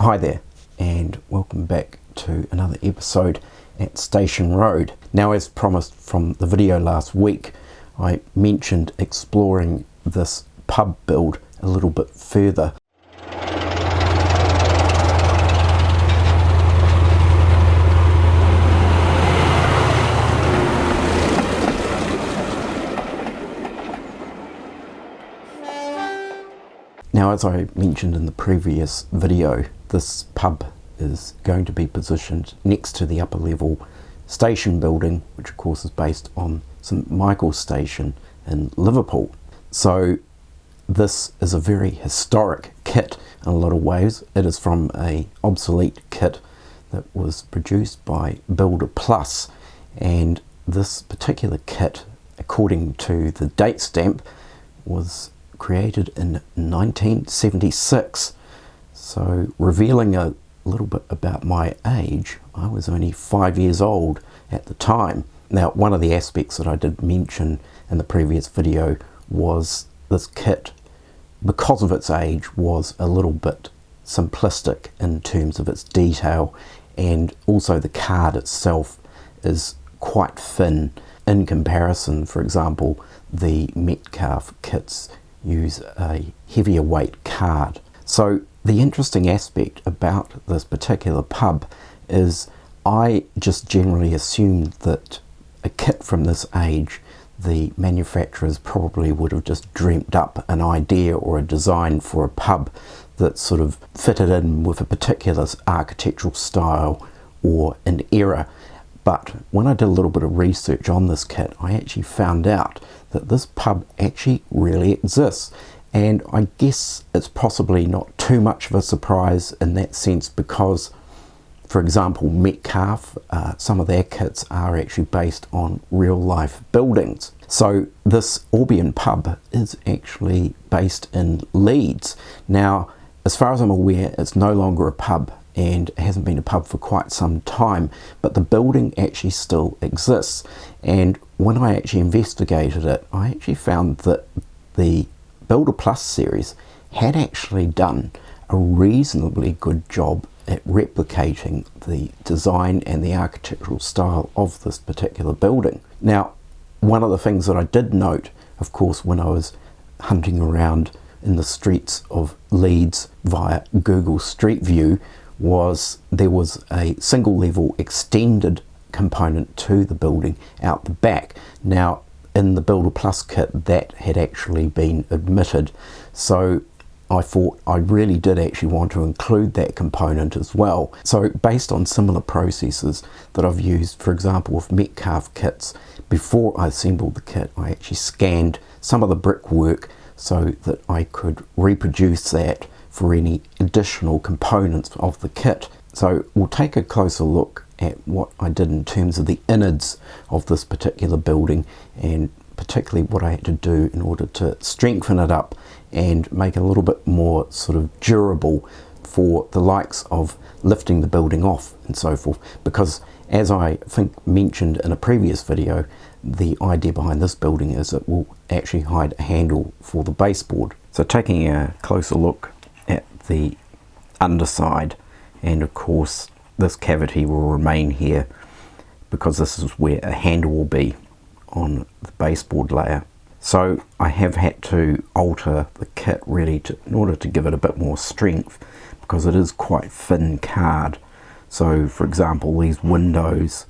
Hi there, and welcome back to another episode at Station Road. Now, as promised from the video last week, I mentioned exploring this pub build a little bit further. Now, as I mentioned in the previous video, this pub is going to be positioned next to the upper level station building, which of course is based on St Michael's Station in Liverpool. So this is a very historic kit in a lot of ways. It is from an obsolete kit that was produced by Builder Plus, and this particular kit, according to the date stamp, was created in 1976. So revealing a little bit about my age, I was only 5 years old at the time. Now, one of the aspects that I did mention in the previous video was this kit, because of its age, was a little bit simplistic in terms of its detail, and also the card itself is quite thin in comparison. For example, the Metcalfe kits use a heavier weight card. So the interesting aspect about this particular pub is I just generally assumed that a kit from this age, the manufacturers probably would have just dreamt up an idea or a design for a pub that sort of fitted in with a particular architectural style or an era. But when I did a little bit of research on this kit, I actually found out that this pub actually really exists. And I guess it's possibly not too much of a surprise in that sense, because, for example, Metcalfe, some of their kits are actually based on real life buildings. So this Albion Pub is actually based in Leeds. Now, as far as I'm aware, it's no longer a pub, and it hasn't been a pub for quite some time, but the building actually still exists. And when I actually investigated it, I actually found that the Builder Plus series had actually done a reasonably good job at replicating the design and the architectural style of this particular building. Now, one of the things that I did note, of course, when I was hunting around in the streets of Leeds via Google Street View, was there was a single level extended component to the building out the back. Now, in the Builder Plus kit, that had actually been omitted, so I thought I really did actually want to include that component as well. So based on similar processes that I've used, for example, with Metcalfe kits, before I assembled the kit, I actually scanned some of the brickwork so that I could reproduce that for any additional components of the kit. So we'll take a closer look at what I did in terms of the innards of this particular building, and particularly what I had to do in order to strengthen it up and make it a little bit more sort of durable for the likes of lifting the building off and so forth. Because, as I think mentioned in a previous video, the idea behind this building is it will actually hide a handle for the baseboard. So taking a closer look at the underside, and of course this cavity will remain here because this is where a handle will be on the baseboard layer. So I have had to alter the kit really in order to give it a bit more strength, because it is quite thin card. So for example, these windows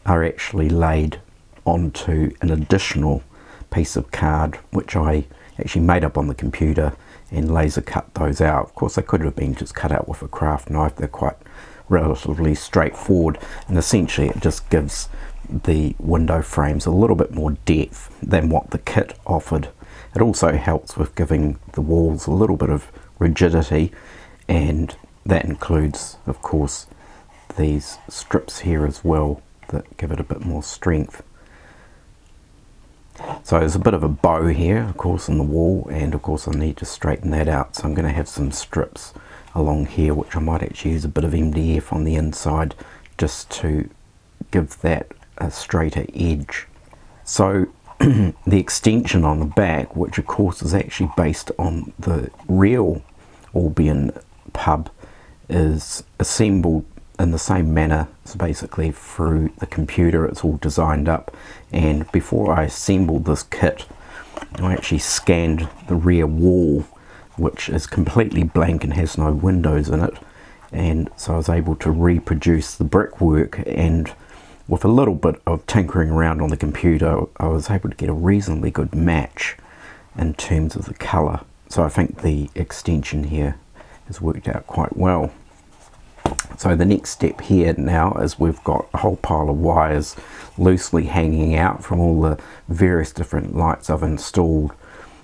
are actually laid onto an additional piece of card which I actually made up on the computer and laser cut those out. Of course, they could have been just cut out with a craft knife. They're quite relatively straightforward, and essentially it just gives the window frames a little bit more depth than what the kit offered. It also helps with giving the walls a little bit of rigidity, and that includes, of course, these strips here as well that give it a bit more strength. So there's a bit of a bow here, of course, in the wall, and of course I need to straighten that out. So I'm going to have some strips along here, which I might actually use a bit of MDF on the inside just to give that a straighter edge. So the extension on the back, which of course is actually based on the real Albion Pub, is assembled in the same manner. So basically through the computer it's all designed up, and before I assembled this kit I actually scanned the rear wall, which is completely blank and has no windows in it, and so I was able to reproduce the brickwork, and with a little bit of tinkering around on the computer I was able to get a reasonably good match in terms of the colour. So I think the extension here has worked out quite well. So the next step here now is we've got a whole pile of wires loosely hanging out from all the various different lights I've installed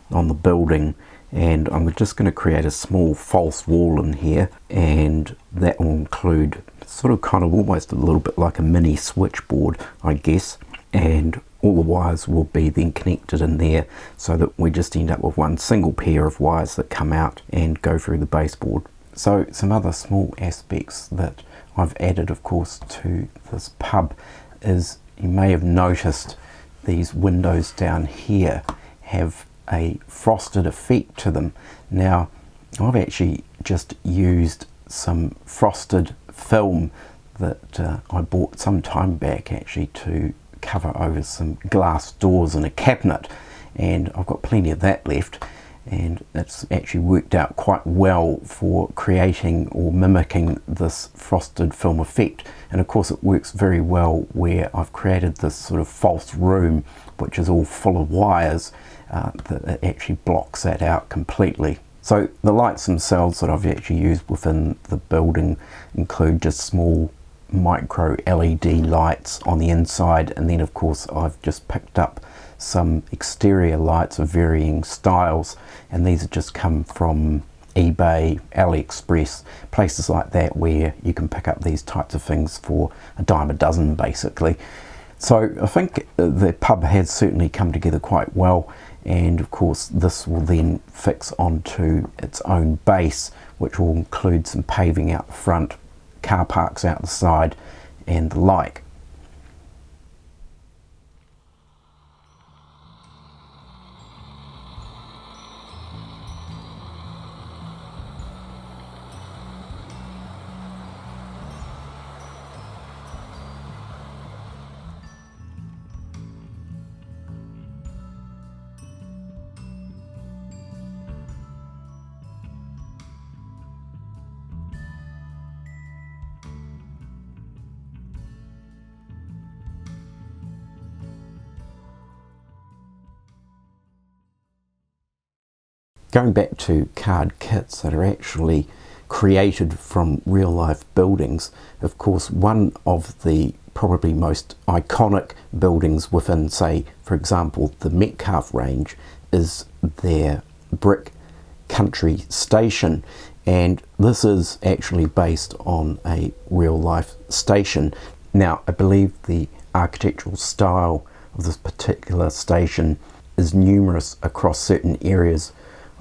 on the building, and I'm just going to create a small false wall in here, and that will include sort of kind of almost a little bit like a mini switchboard, I guess, and all the wires will be then connected in there so that we just end up with one single pair of wires that come out and go through the baseboard. So some other small aspects that I've added, of course, to this pub is you may have noticed these windows down here have a frosted effect to them. Now I've actually just used some frosted film that I bought some time back actually to cover over some glass doors in a cabinet, and I've got plenty of that left, and it's actually worked out quite well for creating or mimicking this frosted film effect. And of course it works very well where I've created this sort of false room which is all full of wires, that it actually blocks that out completely. So the lights themselves that I've actually used within the building include just small micro LED lights on the inside, and then of course I've just picked up some exterior lights of varying styles, and these have just come from eBay, AliExpress, places like that where you can pick up these types of things for a dime a dozen basically. So I think the pub has certainly come together quite well, and of course this will then fix onto its own base, which will include some paving out the front, car parks out the side and the like. Going back to card kits that are actually created from real life buildings, of course one of the probably most iconic buildings within, say for example the Metcalfe range, is their brick country station, and this is actually based on a real life station. Now I believe the architectural style of this particular station is numerous across certain areas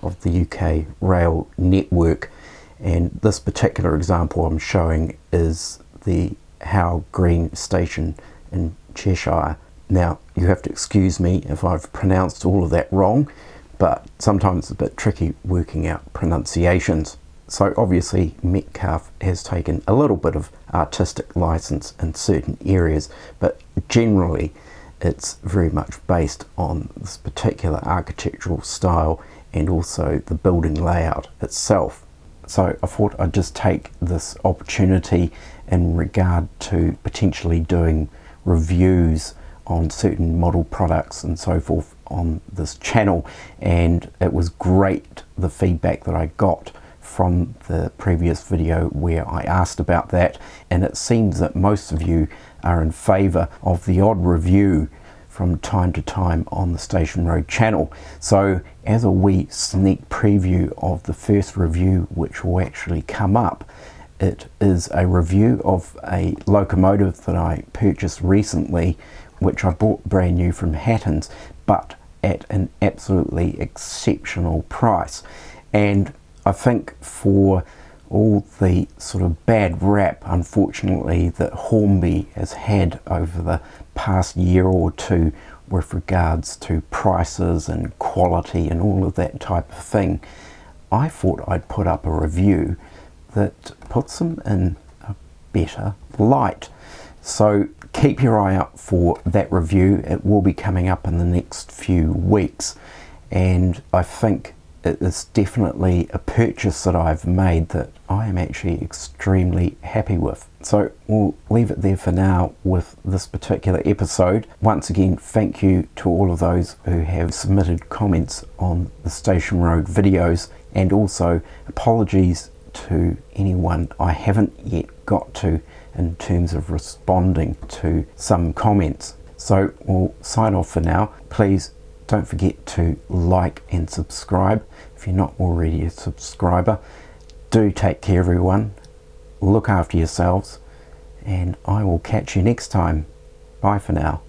of the UK rail network, and this particular example I'm showing is the How Green station in Cheshire. Now you have to excuse me if I've pronounced all of that wrong, but sometimes it's a bit tricky working out pronunciations. So obviously Metcalfe has taken a little bit of artistic license in certain areas, but generally it's very much based on this particular architectural style and also the building layout itself. So I thought I'd just take this opportunity in regard to potentially doing reviews on certain model products and so forth on this channel, and it was great the feedback that I got from the previous video where I asked about that, and it seems that most of you are in favour of the odd review from time to time on the Station Road channel. So as a wee sneak preview of the first review which will actually come up, it is a review of a locomotive that I purchased recently, which I bought brand new from Hatton's, but at an absolutely exceptional price. And I think for all the sort of bad rap, unfortunately, that Hornby has had over the past year or two with regards to prices and quality and all of that type of thing, I thought I'd put up a review that puts them in a better light. So keep your eye out for that review. It will be coming up in the next few weeks, and I think it is definitely a purchase that I've made that I am actually extremely happy with. So we'll leave it there for now with this particular episode. Once again, thank you to all of those who have submitted comments on the Station Road videos, and also apologies to anyone I haven't yet got to in terms of responding to some comments. So we'll sign off for now. Please don't forget to like and subscribe if you're not already a subscriber. Do take care, everyone. Look after yourselves, and I will catch you next time. Bye for now.